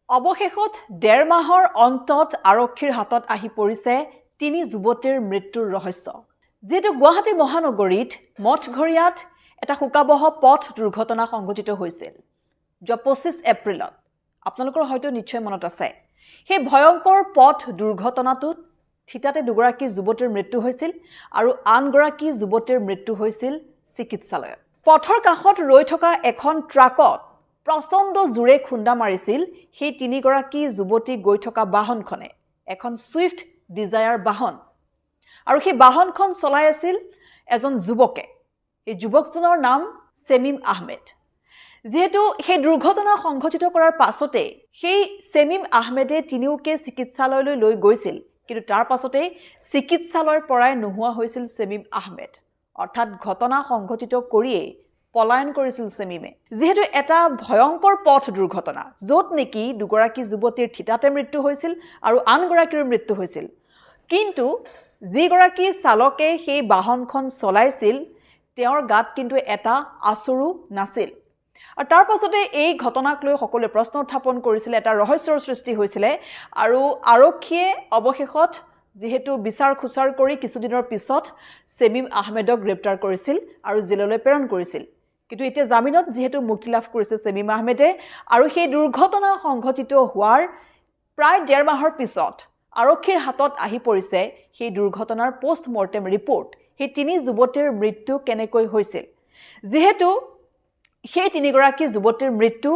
অৱশেষত 1.5 মাহৰ অন্তত আৰক্ষীৰ হাতত আহি পৰিছে 3 যুৱতীৰ মৃত্যুৰ ৰহস্য। যেটো গুৱাহাটী মহানগৰীত মঠঘৰীয়াত এটা শোকাবহ পথ দুৰ্ঘটনা সংঘটিত হৈছিল। 25 এপ্ৰিলত আপোনালোকৰ হয়তো নিশ্চয় মনত আছে। সেই ভয়ংকৰ পথ দুৰ্ঘটনাটোত থিতাতে দুগৰাকী যুৱতীৰ মৃত্যু হৈছিল আৰু আনগৰাকী যুৱতীৰ মৃত্যু হৈছিল চিকিৎসালয়ত। পথৰ কাষত ৰৈ থকা এখন ট্ৰাকত প্ৰচণ্ড জোৰে খুন্দা মাৰিছিল সেই 3 গৰাকী যুৱতী গৈ থকা বাহনখনে, এখন সুইফট ডিজায়াৰ বাহন। আৰু সেই বাহনখন চলাই আছিল এজন যুৱকে। এই যুৱকজনৰ নাম চেমিম আহমেদ। যেহেতু সেই দুৰ্ঘটনা সংঘটিত কৰাৰ পাছতে সেই চেমিম আহমেদে তিনিওকে চিকিৎসালয়লৈ লৈ গৈছিল, কিন্তু তাৰ পাছতে চিকিৎসালয়ৰ পৰাই নোহোৱা হৈছিল চেমিম আহমেদ। অৰ্থাৎ ঘটনা সংঘটিত কৰিয়ে পলায়ন কৰিছিল চেমিমে। যেহেতু এটা ভয়ংকৰ পথ দুৰ্ঘটনা, য'ত নেকি দুগৰাকী যুৱতীৰ থিতাতে মৃত্যু হৈছিল আৰু আনগৰাকীৰ মৃত্যু হৈছিল, কিন্তু যিগৰাকী চালকে সেই বাহনখন চলাইছিল তেওঁৰ গাত কিন্তু এটা আচৰো নাছিল। আৰু তাৰ পাছতে এই ঘটনাক লৈ সকলোৱে প্ৰশ্ন উত্থাপন কৰিছিল, এটা ৰহস্যৰ সৃষ্টি হৈছিল আৰু আৰক্ষীয়ে অৱশেষত যেহেতু বিচাৰ খুচাৰ কৰি কিছুদিনৰ পিছত চেমিম আহমেদক গ্ৰেপ্তাৰ কৰিছিল আৰু জেললৈ প্ৰেৰণ কৰিছিল। কিন্তু এতিয়া জামিনত যেহেতু মুক্তি লাভ কৰিছে চেমিম আহমেদে, আৰু সেই দুৰ্ঘটনা সংঘটিত হোৱাৰ প্ৰায় 1.5 মাহৰ পিছত আৰক্ষীৰ হাতত আহি পৰিছে সেই দুৰ্ঘটনাৰ পোষ্টমৰ্টেম ৰিপৰ্ট। সেই 3 যুৱতীৰ মৃত্যু কেনেকৈ হৈছিল, যেহেতু সেই 3 গৰাকী যুৱতীৰ মৃত্যু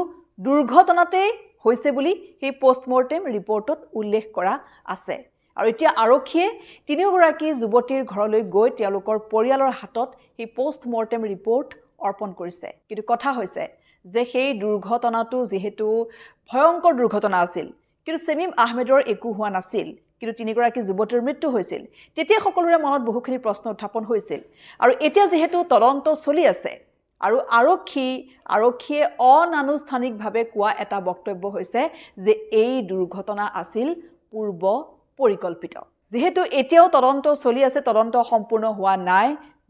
দুৰ্ঘটনাতে হৈছে বুলি সেই পোষ্টমৰ্টেম ৰিপৰ্টত উল্লেখ কৰা আছে। আৰু এতিয়া আৰক্ষীয়ে 3 গৰাকী যুৱতীৰ ঘৰলৈ গৈ তেওঁলোকৰ পৰিয়ালৰ হাতত সেই পোষ্টমৰ্টেম ৰিপৰ্ট অৰ্পণ কৰিছে। কিন্তু কথা হৈছে যে সেই দুৰ্ঘটনাটো যেহেতু ভয়ংকৰ দুৰ্ঘটনা আছিল, কিন্তু চেমিম আহমেদৰ একো হোৱা নাছিল, কিন্তু 3 গৰাকী যুৱতীৰ মৃত্যু হৈছিল। তেতিয়া সকলোৰে মনত বহুখিনি প্ৰশ্ন উত্থাপন হৈছিল। আৰু এতিয়া যেহেতু তদন্ত চলি আছে আৰু আৰক্ষীয়ে অনানুষ্ঠানিকভাৱে কোৱা এটা বক্তব্য হৈছে যে এই দুৰ্ঘটনা আছিল পূৰ্ব পৰিকল্পিত। যেহেতু এতিয়াও তদন্ত চলি আছে, তদন্ত সম্পূৰ্ণ হোৱা নাই,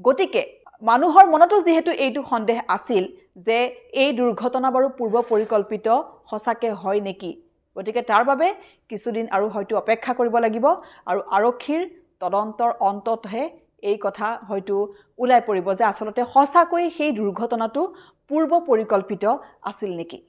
গতিকে মানুহৰ মনতো যেহেতু এইটো সন্দেহ আছিল যে এই দুৰ্ঘটনা বাৰু পূৰ্ব পৰিকল্পিত সঁচাকৈ হয় নেকি, গতিকে তাৰ বাবে কিছুদিন আৰু হয়তো অপেক্ষা কৰিব লাগিব আৰু আৰক্ষীৰ তদন্তৰ অন্ততহে এই কথা হয়তো ওলাই পৰিব যে আচলতে সঁচাকৈ সেই দুৰ্ঘটনাটো পূৰ্ব পৰিকল্পিত আছিল নেকি।